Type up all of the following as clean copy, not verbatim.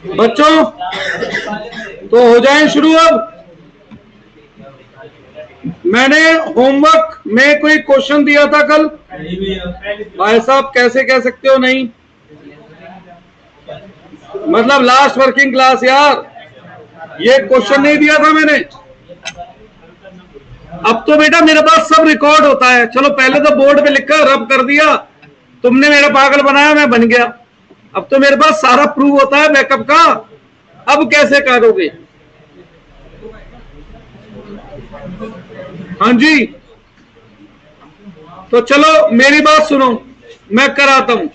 बच्चों तो हो जाए शुरू। अब मैंने होमवर्क में कोई क्वेश्चन दिया था कल। भाई साहब कैसे कह सकते हो नहीं, मतलब लास्ट वर्किंग क्लास यार, ये क्वेश्चन नहीं दिया था मैंने। अब तो बेटा मेरे पास सब रिकॉर्ड होता है। चलो पहले तो बोर्ड पे लिखकर रब कर दिया, तुमने मेरा पागल बनाया, मैं बन गया। अब तो मेरे पास सारा प्रूफ होता है बैकअप का। अब कैसे करोगे? हाँ जी, तो चलो मेरी बात सुनो, मैं कराता हूं।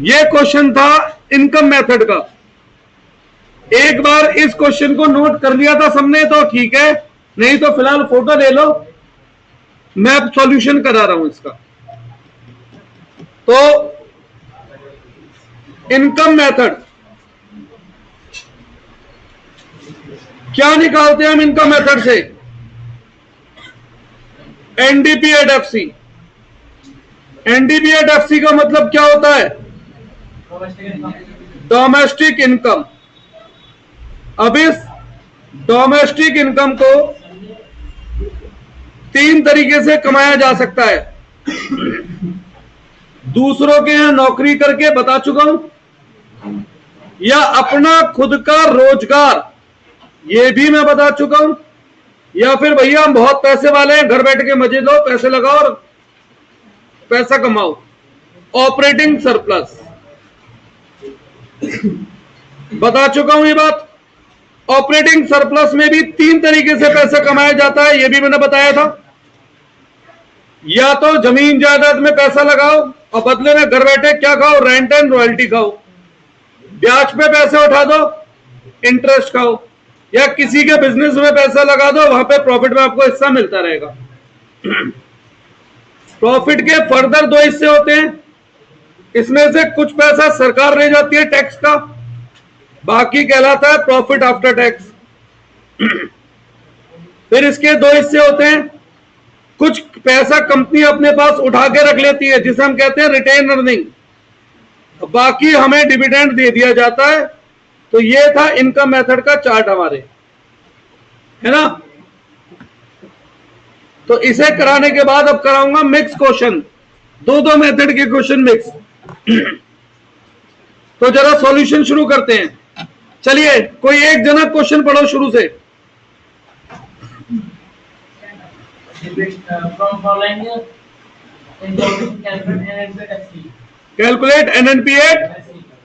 ये क्वेश्चन था इनकम मेथड का। एक बार इस क्वेश्चन को नोट कर लिया था सबने तो ठीक है, नहीं तो फिलहाल फोटो ले लो, मैं अब सॉल्यूशन करा रहा हूं इसका। तो इनकम मेथड क्या निकालते हैं हम इनकम मेथड से? NDP at FC. NDP at FC का मतलब क्या होता है? Domestic income. अब इस डोमेस्टिक इनकम को तीन तरीके से कमाया जा सकता है। दूसरों के यहां नौकरी करके बता चुका हूं, या अपना खुद का रोजगार, ये भी मैं बता चुका हूं, या फिर भैया हम बहुत पैसे वाले हैं, घर बैठ के मजे लो, पैसे लगाओ और पैसा कमाओ, ऑपरेटिंग सरप्लस बता चुका हूं ये बात। ऑपरेटिंग सरप्लस में भी तीन तरीके से पैसा कमाया जाता है, ये भी मैंने बताया था। या तो जमीन जायदाद में पैसा लगाओ और बदले में घर बैठे क्या खाओ? रेंट एंड रॉयल्टी खाओ। ब्याज पे पैसे उठा दो, इंटरेस्ट खाओ। या किसी के बिजनेस में पैसा लगा दो, वहां पे प्रॉफिट में आपको हिस्सा मिलता रहेगा। प्रॉफिट के फर्दर दो हिस्से होते हैं, इसमें से कुछ पैसा सरकार ले जाती है टैक्स का, बाकी कहलाता है प्रॉफिट आफ्टर टैक्स। फिर इसके दो हिस्से होते हैं, कुछ पैसा कंपनी अपने पास उठा के रख लेती है जिसे हम कहते हैं रिटेन अर्निंग, बाकी हमें डिविडेंड दे दिया जाता है। तो ये था इनकम मेथड का चार्ट हमारे, है ना। तो इसे कराने के बाद अब कराऊंगा मिक्स क्वेश्चन, दो मेथड के क्वेश्चन मिक्स। तो जरा सॉल्यूशन शुरू करते हैं। चलिए कोई एक जना क्वेश्चन पढ़ो शुरू से। कैलकुलेट एनएनपीएट,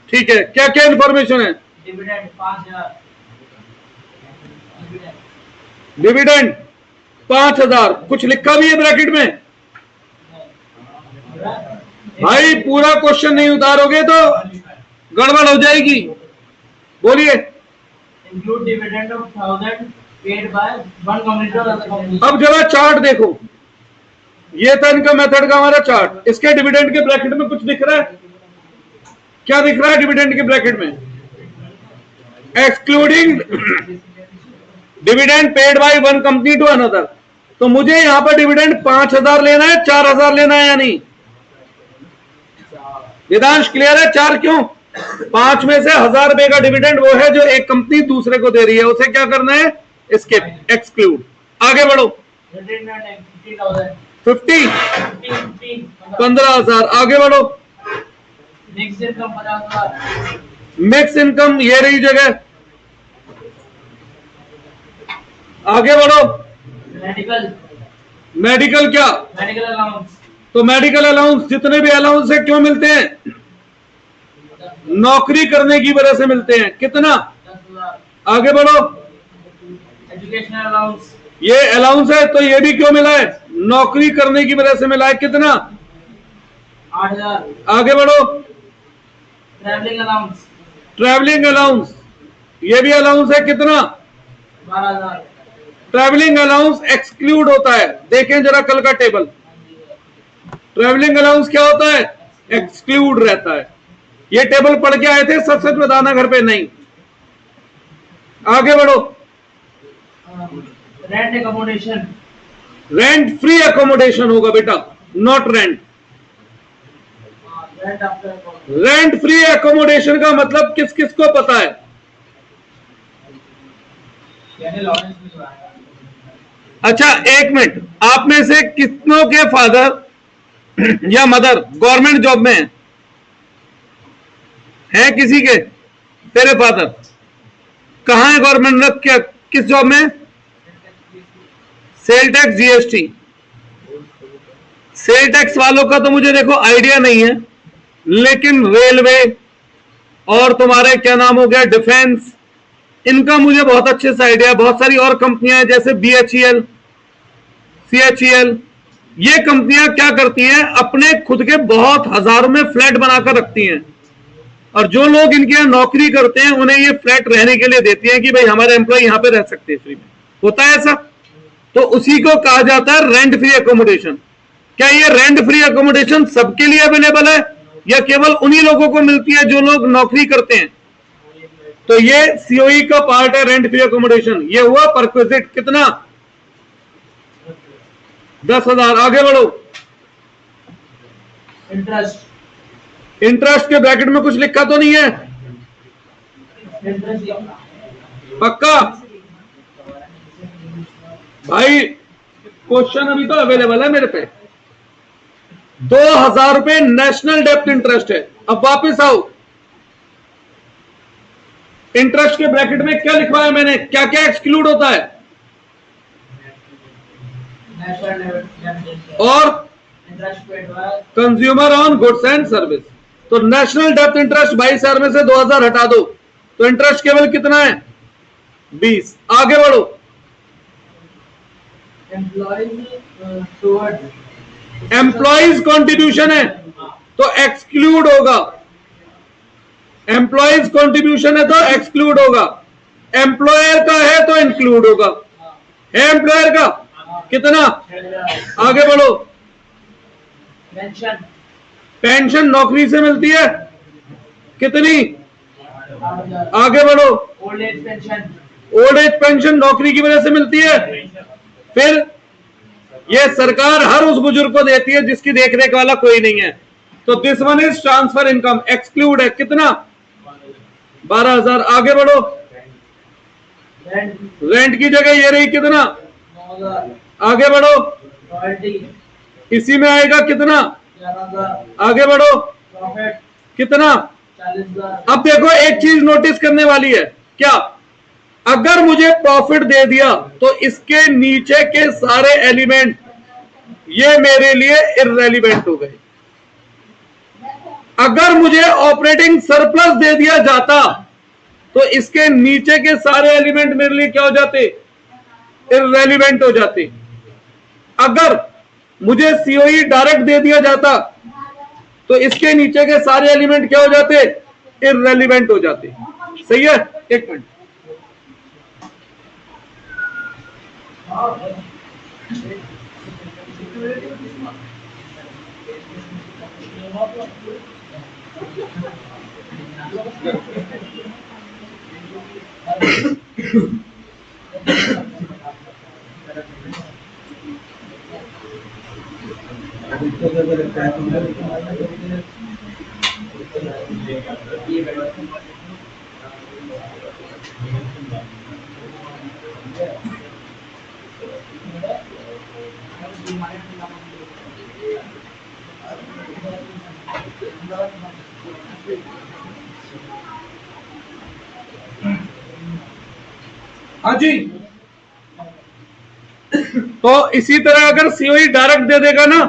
ठीक है। क्या क्या इंफॉर्मेशन है? डिविडेंड 5000, डिविडेंड 5000, कुछ लिखा भी है ब्रैकेट में? भाई पूरा क्वेश्चन नहीं उतारोगे तो गड़बड़ हो जाएगी, बोलिए। Include dividend of 1000 paid by one company to other company. अब जरा चार्ट देखो, ये था इनका मेथड का हमारा चार्ट। इसके डिविडेंड के ब्रैकेट में कुछ दिख रहा है? क्या दिख रहा है डिविडेंड के ब्रैकेट में? Excluding dividend paid by one company to another. तो मुझे यहां पर डिविडेंड 5000 लेना है, 4000 लेना है या नहीं? वेदांश क्लियर है? 4 क्यों? 5 में से 1000 रुपए का डिविडेंड वो है जो एक कंपनी दूसरे को दे रही है, उसे क्या करना है? Skip, exclude. आगे बढ़ो। 50 15,000, आगे बढ़ो। मिक्स इनकम 50,000, मिक्स इनकम ये रही जगह, आगे बढ़ो। मेडिकल, मेडिकल क्या? मेडिकल अलाउंस, तो मेडिकल अलाउंस, जितने भी अलाउंस है क्यों मिलते हैं? नौकरी करने की वजह से मिलते हैं। कितना? 10,000, आगे बढ़ो। एजुकेशनल अलाउंस, ये अलाउंस है तो ये भी क्यों मिला है? नौकरी करने की वजह से मिला है। कितना? 8,000, आगे बढ़ो। ट्रैवलिंग अलाउंस, ट्रैवलिंग अलाउंस, ये भी अलाउंस है। कितना? 12,000, ट्रैवलिंग अलाउंस एक्सक्लूड होता है, देखें जरा कल का टेबल। ट्रैवलिंग अलाउंस क्या होता है? एक्सक्लूड रहता है। ये टेबल पढ़ के आए थे? सच सच बताना घर पे नहीं। आगे बढ़ो। Rent accommodation, rent free accommodation होगा बेटा, not rent. Rent after accommodation. Rent free accommodation का मतलब किस किस को पता है? अच्छा एक मिनट, आप में से कितनों के फादर या मदर गवर्नमेंट जॉब में है किसी के? तेरे फादर कहाँ है गवर्नमेंट में? क्या किस जॉब में? Sale tax GST. Sale tax वालों का तो मुझे देखो आइडिया नहीं है, लेकिन रेलवे और तुम्हारे क्या नाम हो गया डिफेंस, इनका मुझे बहुत अच्छे से आइडिया है। बहुत सारी और कंपनियां हैं जैसे BHEL, CHEL, ये कंपनियां क्या करती हैं, अपने खुद के बहुत हजारों में फ्लैट बनाकर रखती हैं, और जो लोग इनके यहाँ नौकरी करते हैं उन्हें ये फ्लैट रहने के लिए देती हैं कि भाई हमारे एम्प्लॉय यहां पे रह सकते हैं फ्री में। होता है ऐसा? तो उसी को कहा जाता है रेंट फ्री एकोमोडेशन। क्या ये रेंट फ्री एकोमोडेशन सबके लिए अवेलेबल है या केवल उन्हीं लोगों को मिलती है जो लोग नौकरी करते हैं? तो ये COE का पार्ट है, रेंट फ्री एकोमोडेशन। ये हुआ परक्विजिट, कितना? 10,000। आगे बढ़ो। इंटरेस्ट। इंटरेस्ट के ब्रैकेट में कुछ लिखा तो नहीं है? पक्का भाई? क्वेश्चन अभी तो अवेलेबल है मेरे पे। 2,000 रुपए नेशनल डेप्थ इंटरेस्ट है। अब वापस आओ, इंटरेस्ट के ब्रैकेट में क्या लिखवाया मैंने, क्या क्या एक्सक्लूड होता है? और consumer on goods and service. तो नेशनल डेप्थ इंटरेस्ट 22,000 में से 2,000 हटा दो तो इंटरेस्ट केवल कितना है? 20। आगे बढ़ो। एम्प्लॉइज कॉन्ट्रीब्यूशन है तो एक्सक्लूड होगा। एम्प्लॉइज कॉन्ट्रीब्यूशन है तो एक्सक्लूड होगा। एम्प्लॉयर का है तो इंक्लूड होगा। है एम्प्लॉयर का? कितना? आगे बढ़ो। पेंशन नौकरी से मिलती है, कितनी? आगे बढ़ो। Old age pension. Old age pension नौकरी की वजह से मिलती है। फिर ये सरकार हर उस बुजुर्ग को देती है जिसकी देखरेख वाला कोई नहीं है। तो this one is transfer income, exclude है। कितना? 12,000। आगे बढ़ो। रेंट की जगह ये रही, कितना? 9,000। आगे बढ़ो। रॉयल्टी इसी में आएगा, कितना? 11,000। आगे बढ़ो। प्रॉफिट कितना? 40,000। अब देखो एक चीज नोटिस करने वाली है, क्या? अगर मुझे प्रॉफिट दे दिया तो इसके नीचे के सारे एलिमेंट ये मेरे लिए इररेलेवेंट हो गए। अगर मुझे ऑपरेटिंग सरप्लस दे दिया जाता तो इसके नीचे के सारे एलिमेंट मेरे लिए क्या हो जाते? इररेलेवेंट हो जाते। अगर मुझे COE डायरेक्ट दे दिया जाता तो इसके नीचे के सारे एलिमेंट क्या हो जाते? इररेलेवेंट हो जाते। सही है? एक मिनट। हाँ जी। तो इसी तरह अगर COE डायरेक्ट दे देगा ना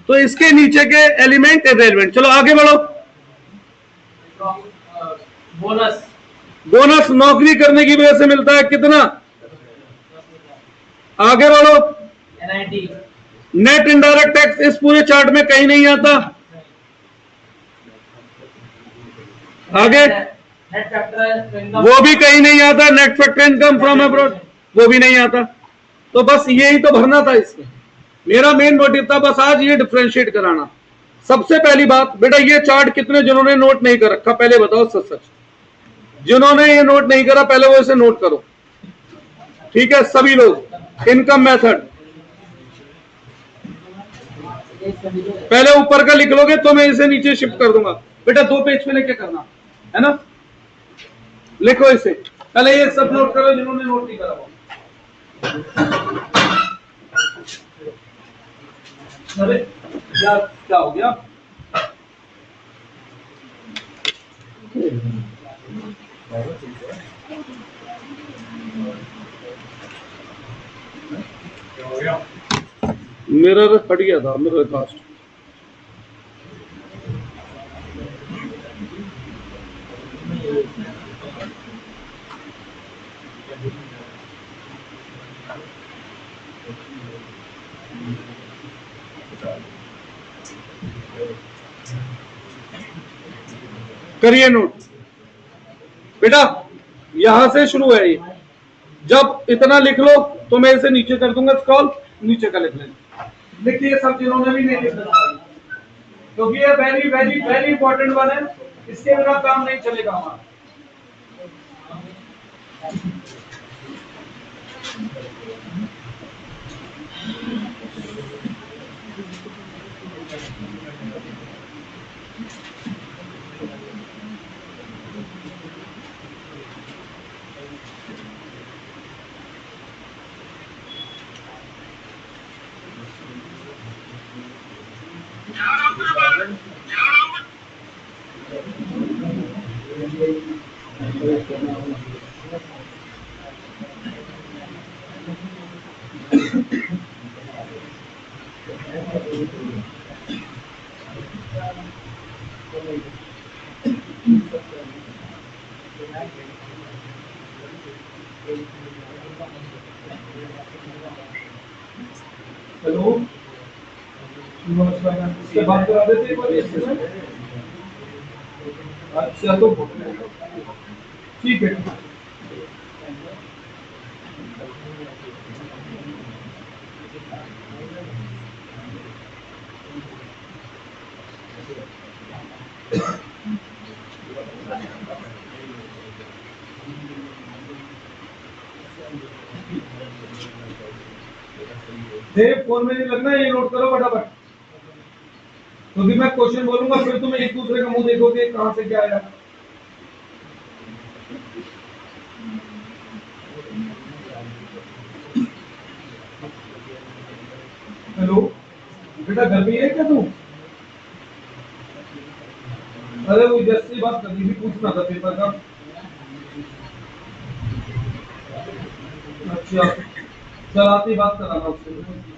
तो इसके नीचे के एलिमेंट इररेलेवेंट। चलो आगे बढ़ो। बोनस। बोनस नौकरी करने की वजह से मिलता है, कितना? आगे बढ़ो। NIT। नेट इनडायरेक्ट टैक्स इस पूरे चार्ट में कहीं नहीं आता। आगे नेट फैक्टर इनकम। वो भी कहीं नहीं आता। Net factor income from abroad वो भी नहीं आता। तो बस यही तो भरना था इसमें। मेरा मेन मोटिव था बस आज ये डिफरेंशिएट कराना। सबसे पहली बात बेटा, ये चार्ट कितने जिन्होंने नोट नहीं कर रखा पहले बताओ सच सच। जिन्होंने ये नोट नहीं करा पहले वो इसे नोट करो, ठीक है? सभी लोग। इनकम मेथड पहले ऊपर का लिख लोगे तो मैं इसे नीचे शिफ्ट कर दूंगा। बेटा 2 पेज पे लेके करना है ना। लिखो इसे पहले, ये सब नोट करो जिन्होंने नोट नहीं करा वो। अरे यार क्या हो गया? मिरर हट गया था, मिरर कास्ट। करिए नोट बेटा, यहां से शुरू है ये। जब इतना लिख लो तो मैं इसे नीचे कर दूंगा स्क्रॉल, नीचे का लिख लेना। लिखिए सब जिन्होंने भी नहीं लिखना, क्योंकि ये very very very important one है, इसके बिना काम नहीं चलेगा हमारा। हेलो, इसके बात करा देते हैं कोई इसमें? अच्छा तो ठीक है। देव फोन में नहीं लगना, ये नोट करो फटाफट, क्योंकि मैं क्वेश्चन बोलूंगा फिर तुम्हें एक दूसरे का मुंह देखोगे कहां से क्या आया। हेलो बेटा, घर पे ही है क्या तू? अरे वो जैसी बात करनी थी, पूछना था पेपर का। अच्छा चल, आती बात कराना उससे।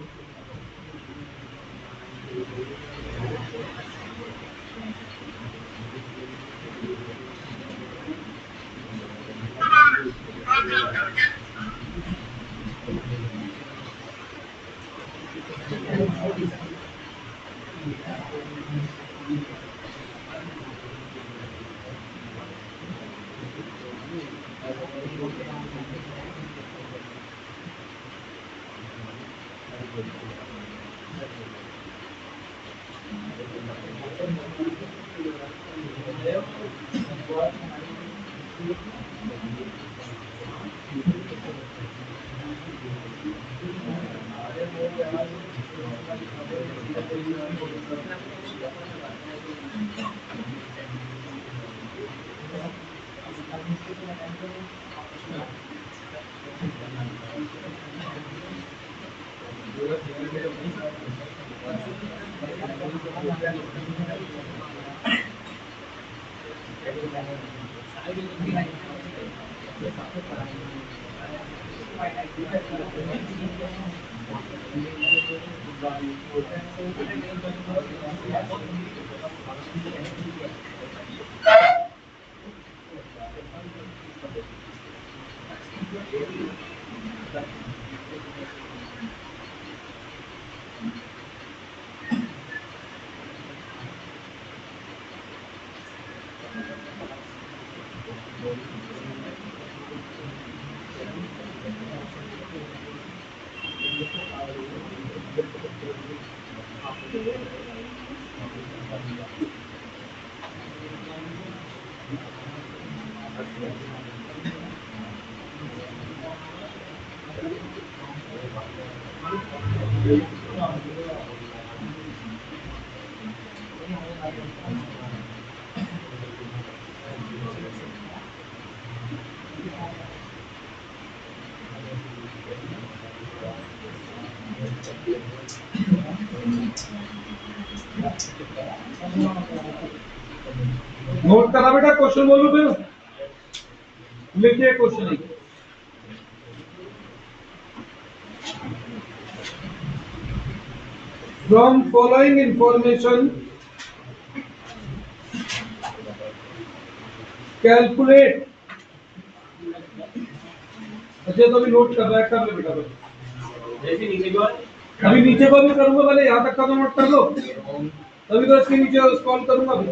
नोट करा बेटा, क्वेश्चन बोलूं फिर लिखिए question he. From following information calculate. अच्छा तो भी नोट कर रहा है, कर ले बेटा। जैसे नीचे को अभी नीचे को भी करूंगा, पहले यहाँ तक का तो नोट कर लो, तभी तो इसके नीचे स्क्रॉल करूंगा। अभी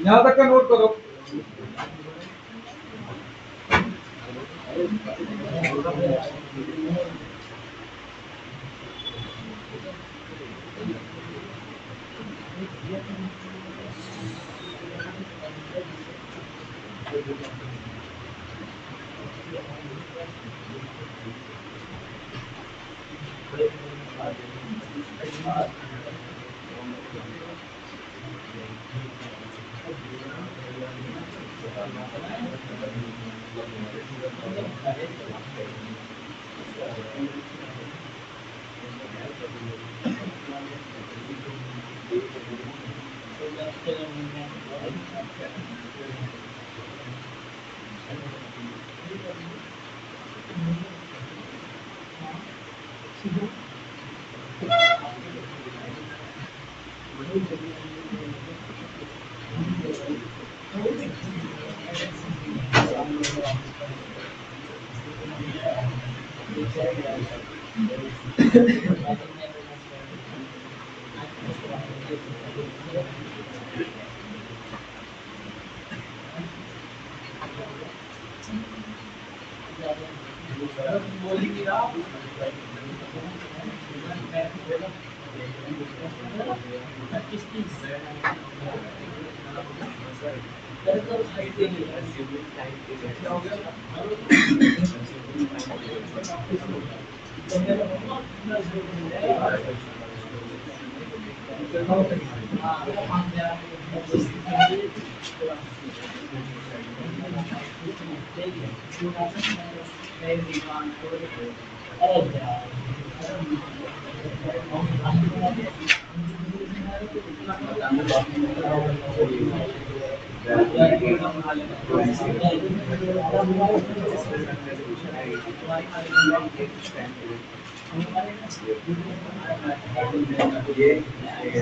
यहाँ तक का नोट करो।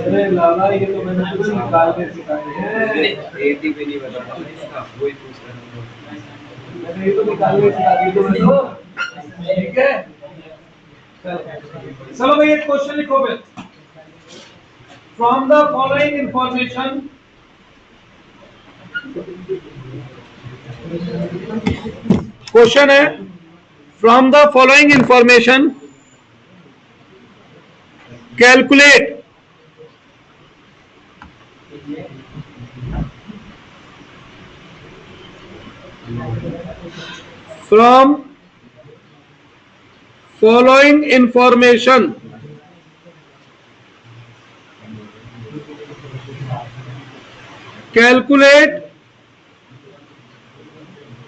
अरे लाला, ये तो मैंने कुछ निकाल के सिखाए हैं। एक भी नहीं बता रहा इसका, वही पूछ रहा हूँ। मैंने ये तो निकाल के सिखा दी तो मैंने, ठीक है। चलो भाई एक क्वेश्चन लिखो फिर। From the following information question है, from the following information calculate from following information calculate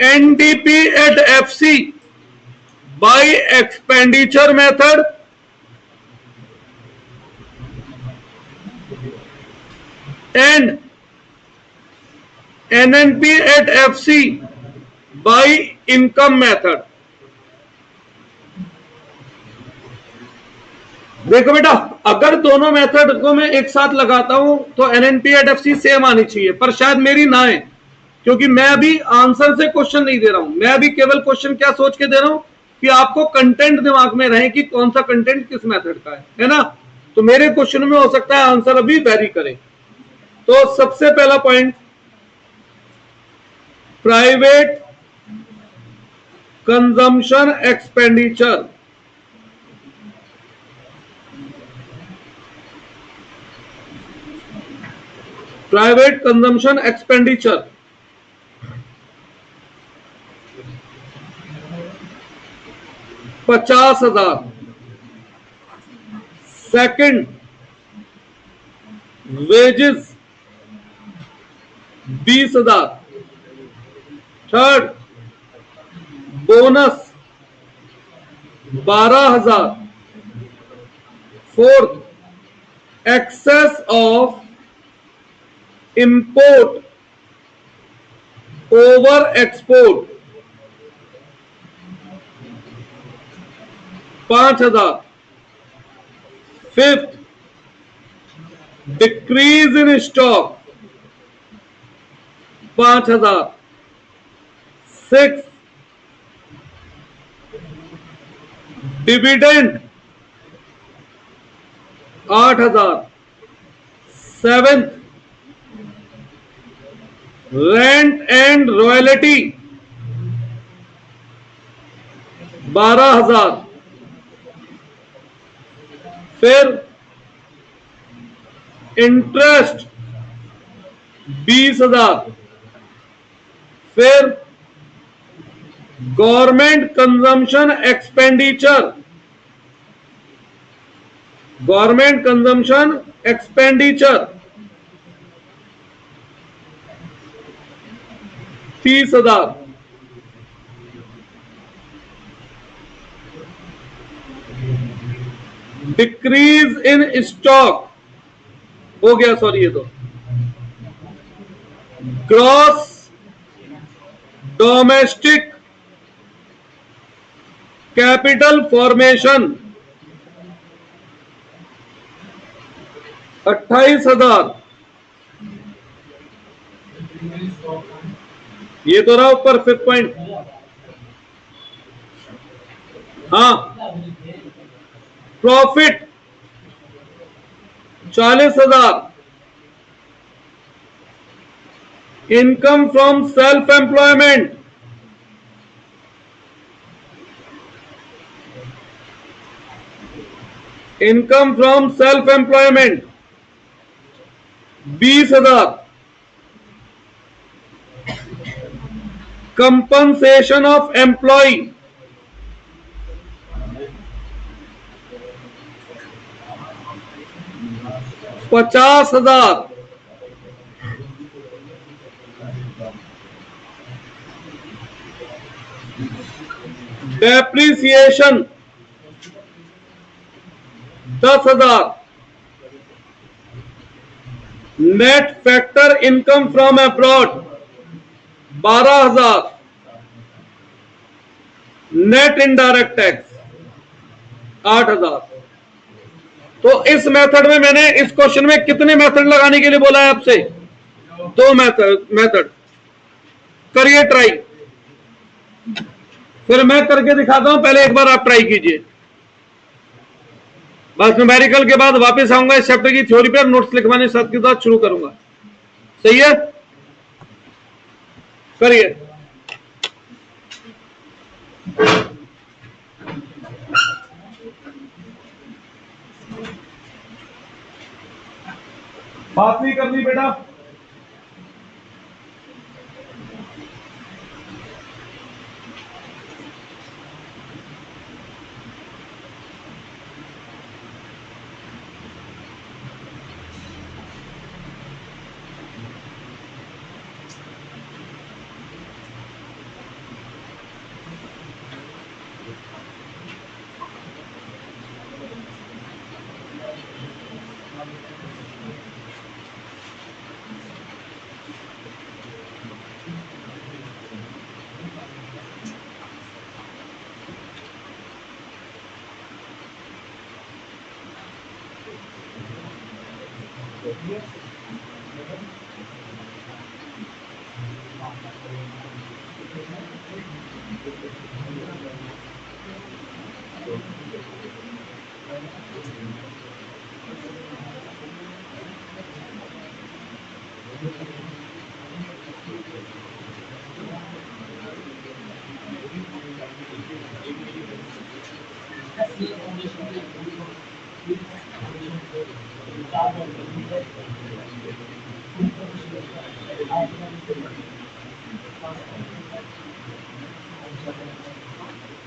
NDP at FC by expenditure method and NNP at FC by income method। देखो बेटा, अगर दोनों मेथड को मैं एक साथ लगाता हूं तो NNP at FC सेम आनी चाहिए, पर शायद मेरी ना है, क्योंकि मैं अभी आंसर से क्वेश्चन नहीं दे रहा हूं। मैं अभी केवल क्वेश्चन क्या सोच के दे रहा हूं कि आपको कंटेंट दिमाग में रहे कि कौन सा कंटेंट किस मेथड का है ना। तो मेरे क्वेश्चन में हो सकता है आंसर अभी वेरी करे। तो सबसे पहला point, private consumption expenditure. Private consumption expenditure 50,000। Second, wages 20,000। Third, bonus 12,000। Fourth, excess of import over export 5,000। Fifth, decrease in stock 5,000। Six, dividend 8,000। Seventh, rent and royalty 12,000। फिर इंटरेस्ट 20,000। फिर government consumption expenditure 30,000। Decrease in stock हो गया, sorry, ये तो gross domestic capital formation 28,000। ये तो रहा ऊपर फिफ्थ पॉइंट। हाँ, profit 40,000। Income from self employment 20,000। Compensation of employ 50,000। Depreciation 10,000। Net factor income from abroad 12,000। Net indirect tax 8,000। तो इस मेथड में मैंने इस क्वेश्चन में कितने मेथड लगाने के लिए बोला है आपसे? 2 मेथड करिए ट्राई। फिर मैं करके दिखाता हूं, पहले एक बार आप ट्राई कीजिए। बस न्यूमेरिकल के बाद वापस आऊंगा इस चैप्टर की थ्योरी पे, नोट्स लिखवाने साथ के साथ शुरू करूंगा। सही है, करिए। बात नहीं करनी बेटा।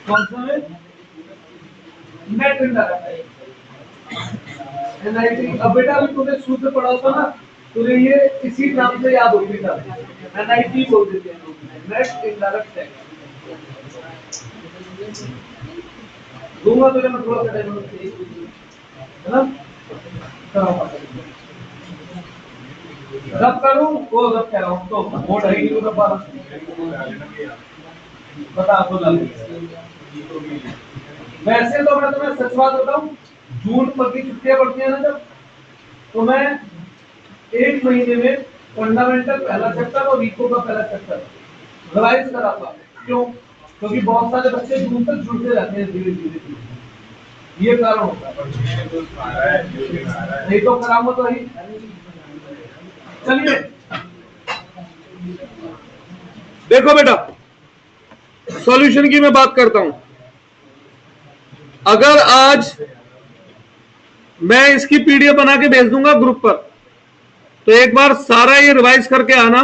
कौन सा है? Net indirect. NIT। अब बेटा अभी तूने सूत्र पढ़ा था ना, तुझे ये इसी नाम से याद होगी था। NIT बोल देते हैं नेट इनडायरेक्ट टैक्स। दूंगा तुझे मैं थोड़ा सा टाइम, है ना? रब करूं वो रब कह रहा हूं तो वो ढाई किलो का बता आपको वैसे तो मैं तुम्हें सच बात बताऊं, जून पर की छुट्टियां पड़ती है ना जब, तो मैं एक महीने में फंडामेंटल पहला चैप्टर और इको का पहला चैप्टर रिवाइज कराता। क्यों? क्योंकि बहुत सारे बच्चे जून तक जुड़ते रहते हैं धीरे धीरे, ये कारण होता है। नहीं तो कराऊंगा तो ही। चलिए देखो बेटा, सॉल्यूशन की मैं बात करता हूं। अगर आज मैं इसकी पीडीएफ बना के भेज दूंगा ग्रुप पर, तो एक बार सारा ये रिवाइज करके आना।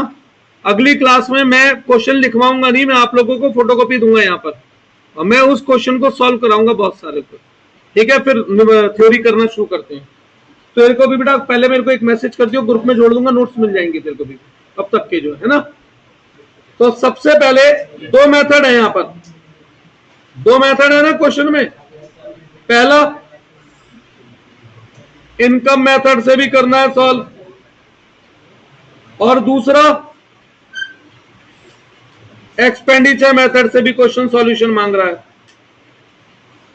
अगली क्लास में मैं क्वेश्चन लिखवाऊंगा नहीं, मैं आप लोगों को फोटोकॉपी दूंगा यहाँ पर, और मैं उस क्वेश्चन को सॉल्व कराऊंगा बहुत सारे को। ठीक है, फिर थ्योरी करना शुरू करते हैं। तो तेरे को भी बेटा पहले मेरे को एक मैसेज कर दियो, ग्रुप में जोड़ दूंगा, नोट्स मिल जाएंगे तेरे को भी अब तक के जो है ना। तो सबसे पहले दो मेथड है यहाँ पर, दो मेथड है ना क्वेश्चन में। पहला इनकम मेथड से भी करना है सॉल्व, और दूसरा एक्सपेंडिचर मेथड से भी क्वेश्चन सॉल्यूशन मांग रहा है।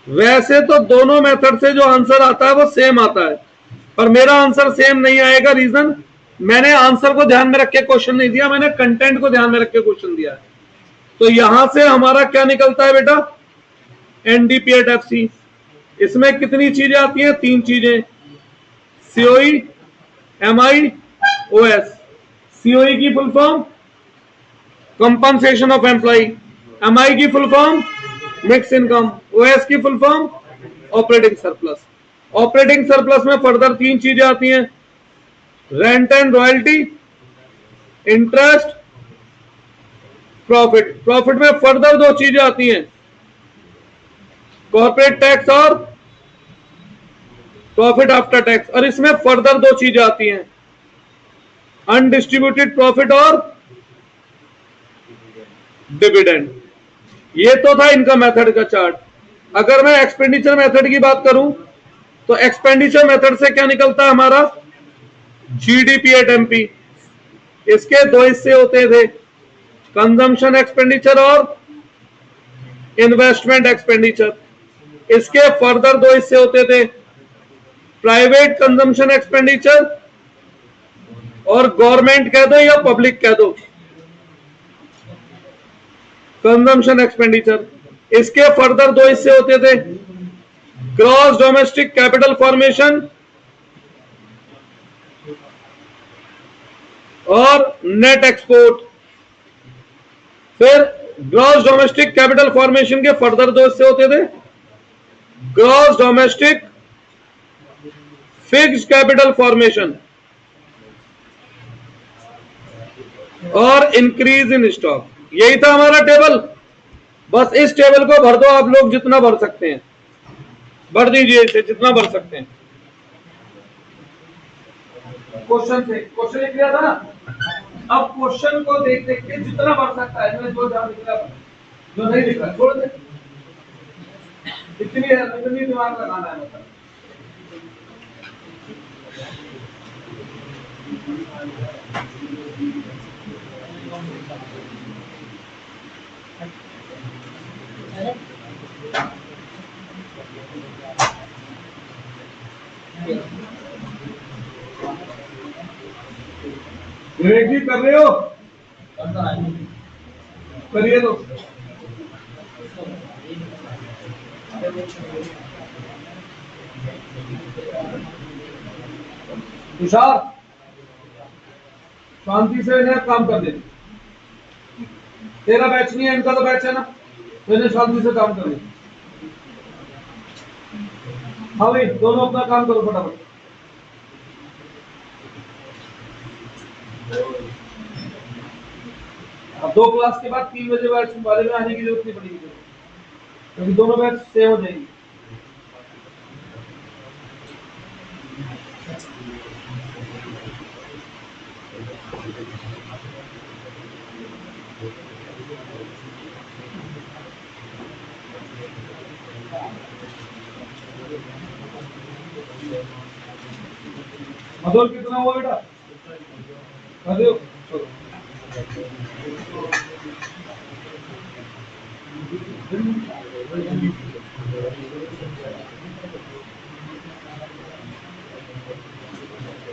वैसे तो दोनों मेथड से जो आंसर आता है वो सेम आता है, पर मेरा आंसर सेम नहीं आएगा। रीजन, मैंने आंसर को ध्यान में रख के क्वेश्चन नहीं दिया, मैंने कंटेंट को ध्यान में रख के क्वेश्चन दिया है। तो यहां से हमारा क्या निकलता है बेटा, एनडीपीएट-एफसी। इसमें कितनी चीजें आती हैं? तीन चीजें, सीओई, एमआई, ओएस। सीओई की full form compensation of employ, MI की full form mix income, OS की full form operating surplus. Operating surplus में फर्दर तीन चीजें आती हैं, rent and royalty, interest, profit. Profit में फर्दर दो चीजें आती हैं, कॉर्पोरेट टैक्स और प्रॉफिट आफ्टर टैक्स। और इसमें फर्दर दो चीजें आती हैं, अनडिस्ट्रीब्यूटेड प्रॉफिट और डिविडेंड। ये तो था इनकम मेथड का चार्ट। अगर मैं एक्सपेंडिचर मेथड की बात करूं, तो एक्सपेंडिचर मेथड से क्या निकलता है हमारा, जीडीपी-एमपी। इसके दो हिस्से होते थे, कंजम्पशन एक्सपेंडिचर और इन्वेस्टमेंट एक्सपेंडिचर। इसके फर्दर दो हिस्से होते थे, प्राइवेट कंजम्पशन एक्सपेंडिचर और गवर्नमेंट कह दो या पब्लिक कह दो, कंजम्पशन एक्सपेंडिचर। इसके फर्दर दो हिस्से होते थे, ग्रॉस डोमेस्टिक कैपिटल फॉर्मेशन और नेट एक्सपोर्ट। फिर ग्रॉस डोमेस्टिक कैपिटल फॉर्मेशन के फर्दर दो हिस्से होते थे, gross domestic fixed capital formation और इंक्रीज इन स्टॉक। यही था हमारा टेबल। बस इस टेबल को भर दो आप लोग, जितना भर सकते हैं भर दीजिए, इसे जितना भर सकते हैं। क्वेश्चन से क्वेश्चन लिख लिया था ना, अब क्वेश्चन को देख देख के जितना भर सकता है, इसमें जो जहां लिखा, जो नहीं लिखा छोड़ दे। इतनी दिमाग लगाना है मतलब। विवेक जी कर रहे हो? करिए तो। तुषार शांति से इन्हें काम कर दे। तेरा बैच नहीं है, इनका तो बैच है ना, तो इन्हें शांति से काम कर दे। हाँ भाई, दोनों अपना काम करो फटाफट। अब 2 क्लास के बाद 3 बजे बैच वाले में आने की जरूरत नहीं पड़ेगी, क्योंकि दोनों बैच सेम हो जाएंगी। मधुर कितना हुआ बेटा? कर दो चलो।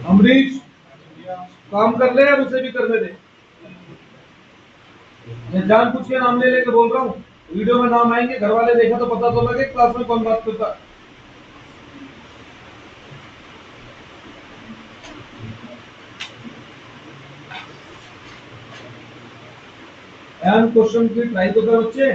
अमरीश काम कर ले, उसे भी करने दे। मैं जान पूछ के नाम ले लेके बोल रहा हूँ, वीडियो में नाम आएंगे, घर वाले देखा तो पता तो लगे क्लास में कौन बात करता है। क्वेश्चन की ट्राई तो कर बच्चे।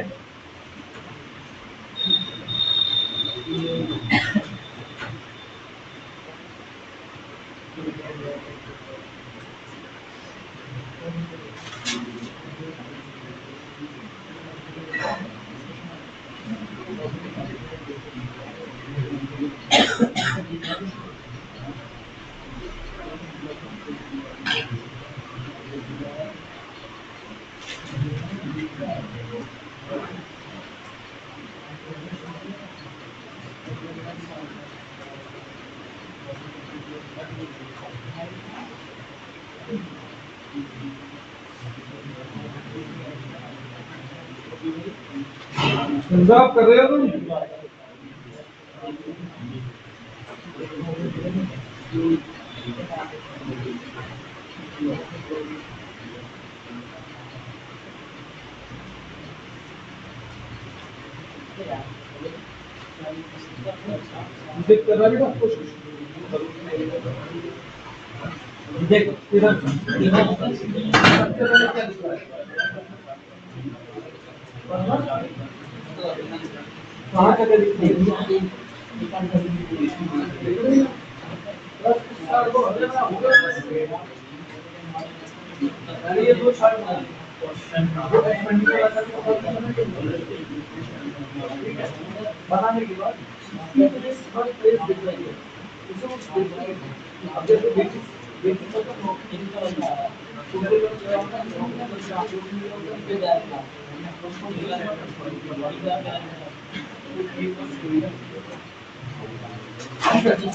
पंजाब कर रहे हो तुम? देख कर रहा बेटा कोशिश। देख इधर कहाँ का ये दो बनाने के बाद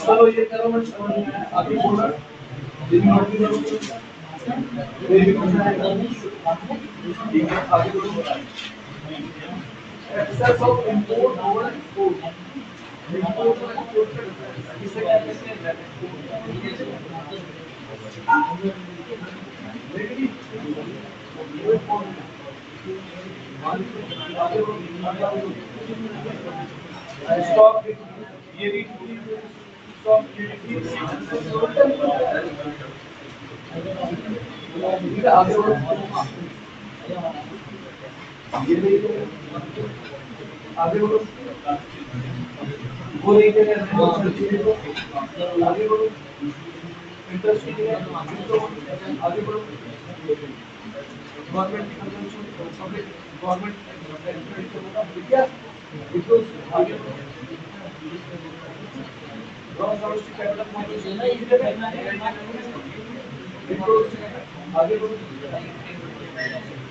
चलो ये करो, अभी बोला excess of import over export. Stop ये भी stop आगे बढ़ो, आगे बढ़ो, वो नहीं है आगे बढ़ो, इंटरेस्टिंग है आगे बढ़ो। गवर्नमेंट की कंजम्पशन पब्लिक गवर्नमेंट क्या इसको आगे बढ़ो। ग्रॉस डोमेस्टिक डेवलपमेंट आगे बढ़ो।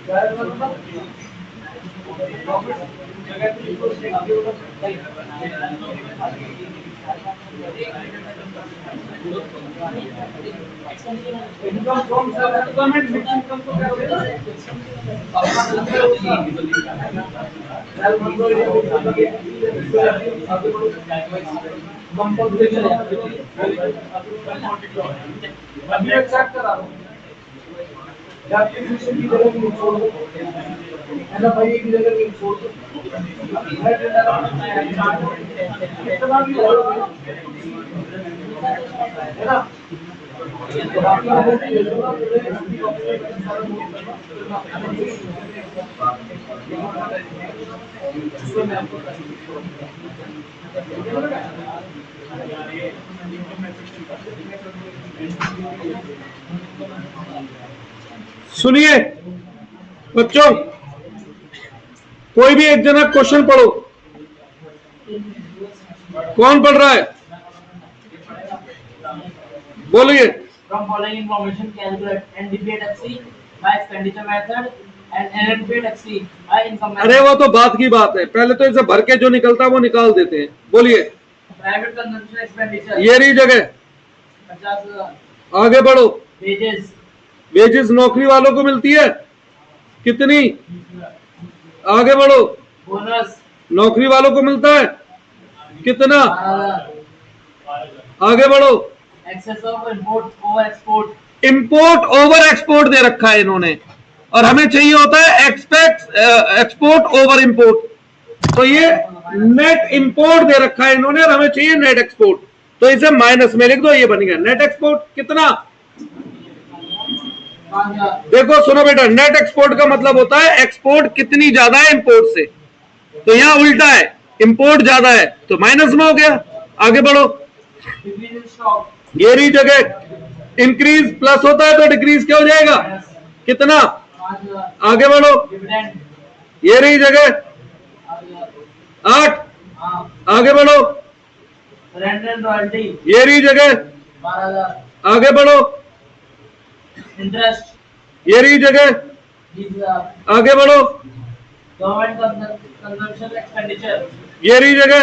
क्या है मतलब income from self employment mix income तो क्या होगा? सेल्फ अभी एक्सेप्ट करा रहा हूँ या एप्लीकेशन की जगह लिंक छोड़ दो, है ना भाई, एक जगह लिंक छोड़ दो, इतना भी है ना। सुनिए बच्चों, कोई भी एक जना क्वेश्चन पढ़ो। कौन पढ़ रहा है? बोलिए। From following information, calculate NDPHC by expenditure method and unpaid exceed by income. अरे वो तो बात की बात है, पहले तो इसे भर के जो निकलता है वो निकाल देते हैं। बोलिए। Private consumption expenditure ये रही जगह। 50,000. आगे बढ़ो। Wages वेजेस नौकरी वालों को मिलती है कितनी? आगे बढ़ो। bonus नौकरी वालों को मिलता है कितना? 12,000. आगे बढ़ो। Excess of import over export import over export दे रखा है इन्होंने, और हमें चाहिए होता है एक्सपोर्ट ओवर इंपोर्ट। तो ये नेट इंपोर्ट दे रखा है इन्होंने और हमें चाहिए नेट एक्सपोर्ट, तो इसे माइनस में लिख दो। ये बन गया नेट एक्सपोर्ट कितना? 5,000. देखो सुनो बेटा, नेट एक्सपोर्ट का मतलब होता है एक्सपोर्ट कितनी ज्यादा है इंपोर्ट से, तो यहाँ उल्टा है, इंपोर्ट ज्यादा है तो माइनस में हो गया। आगे बढ़ो। Decrease in stock ये रही जगह। इंक्रीज प्लस होता है तो डिक्रीज क्या हो जाएगा? minus कितना? 5,000. आगे बढ़ो। Dividend ये रही जगह 8,000. 8। हाँ. आगे बढ़ो। Rent and royalty ये रही जगह। 12,000. आगे बढ़ो। Interest ये रही जगह। 20,000. आगे बढ़ो। Government consumption expenditure ये रही जगह।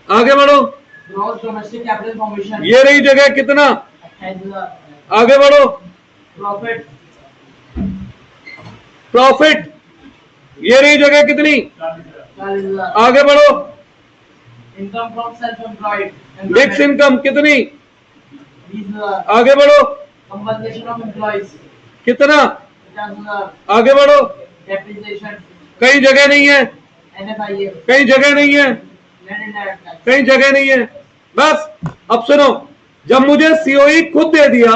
आगे बढ़ो। gross domestic capital formation ये रही जगह कितना? 28,000. आगे बढ़ो। Profit प्रॉफिट ये रही जगह कितनी? 40,000. आगे बढ़ो। Income from self-employed mix income कितनी? 20,000. आगे बढ़ो। Compensation of employees कितना? 50,000. आगे बढ़ो। Depreciation कई जगह नहीं है, NFIF कई जगह नहीं है, net indirect tax कई जगह नहीं है। बस अब सुनो, जब मुझे सीओई खुद दे दिया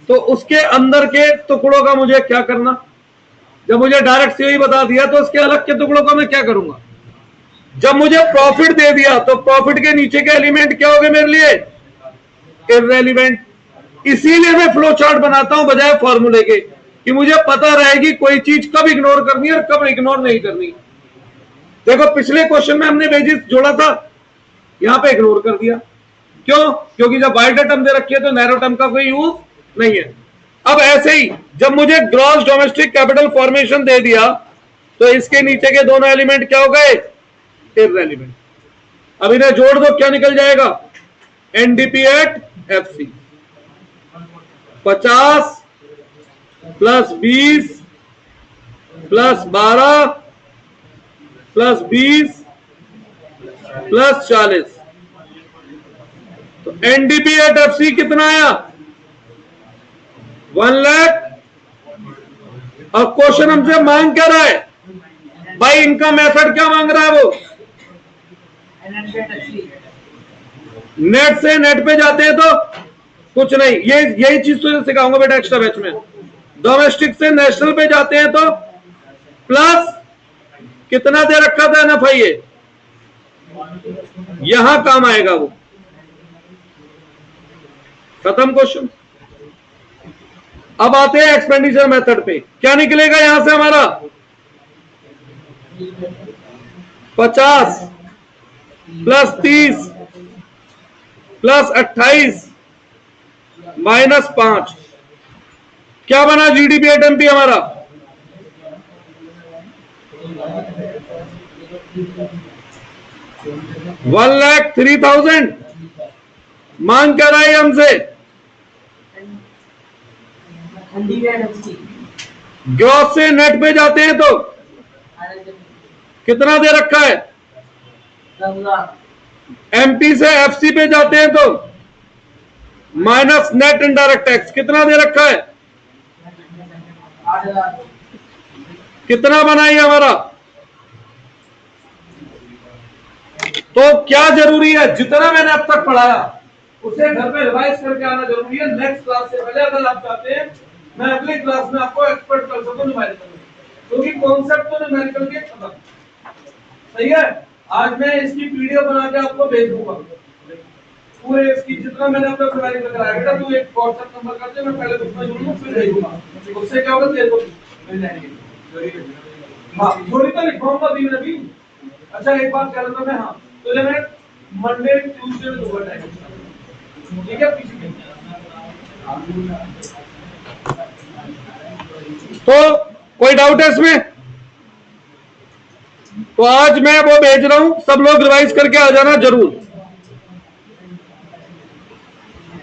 तो उसके अंदर के टुकड़ों का मुझे क्या करना? जब मुझे डायरेक्ट सीओई बता दिया तो उसके अलग के टुकड़ों का मैं क्या करूंगा? जब मुझे प्रॉफिट दे दिया तो प्रॉफिट के नीचे के एलिमेंट क्या हो गए मेरे लिए? इररेलेवेंट। इसीलिए मैं फ्लो चार्ट बनाता हूं बजाय फॉर्मूले के, कि मुझे पता रहेगी कोई चीज कब इग्नोर करनी है और कब इग्नोर नहीं करनी। देखो पिछले क्वेश्चन में हमने वेजेस जोड़ा था, यहां पे इग्नोर कर दिया। क्यों? क्योंकि जब वाइड टर्म दे रखी है तो नैरो टर्म का कोई यूज नहीं है। अब ऐसे ही जब मुझे ग्रॉस डोमेस्टिक कैपिटल फॉर्मेशन दे दिया तो इसके नीचे के दोनों एलिमेंट क्या हो गए? इररेलेवेंट। अब इन्हें जोड़ दो, क्या निकल जाएगा? NDP at FC 50 plus 20 plus 12 plus 20 plus 40। तो एनडीपी एट एफसी कितना आया? 1 लाख। अब क्वेश्चन हमसे मांग क्या रहा है? बाई इनकम मेथड क्या मांग रहा है वो? NNP taxi नेट से नेट पे जाते हैं तो कुछ नहीं, ये यही चीज तो सिखाऊंगा बेटा एक्स्ट्रा बैच में। डोमेस्टिक से नेशनल पे जाते हैं तो प्लस कितना दे रखा था एनएफआईए, यहां काम आएगा वो। खत्म क्वेश्चन। अब आते हैं एक्सपेंडिचर मेथड पे। क्या निकलेगा यहां से हमारा? 50 प्लस 30 प्लस 28 माइनस 5, क्या बना जीडीपी एट एमपी हमारा? 1,03,000। मांग क्या रहा है हमसे? NDP taxi ग्रॉस से नेट पे जाते हैं तो कितना दे रखा है? 10,000. एमपी से एफसी पे जाते हैं तो माइनस नेट इनडायरेक्ट टैक्स कितना दे रखा है? 8,000. कितना बना ये हमारा? तो क्या जरूरी है? जितना मैंने अब तक पढ़ाया उसे घर पे रिवाइज करके आना जरूरी है। नेक्स्ट क्लास से पहले अगर आप चाहते हैं मैं अगली क्लास में आपको एक्सपर्ट कर सकूं न्यूमेरिकल में, क्योंकि कॉन्सेप्ट तो न्यूमेरिकल के खत्म। सही है। आज मैं इसकी पीडीएफ बना के आपको भेज दूंगा पूरे इसकी, जितना मैंने अब तक न्यूमेरिकल कराया बेटा। तू एक व्हाट्सएप नंबर कर दे, मैं पहले ग्रुप में जोड़ूंगा फिर भेजूंगा। उससे क्या होगा? तेरे को मिल जाएंगे। हाँ थोड़ी तो लिखवाऊंगा अभी मैं भी। अच्छा एक बात कह रहा था मैं, हाँ तो मैं मंडे ट्यूसडे में दूंगा टाइम, ठीक है? पीछे तो कोई डाउट है इसमें? तो आज मैं वो भेज रहा हूं, सब लोग रिवाइज करके आ जाना जरूर।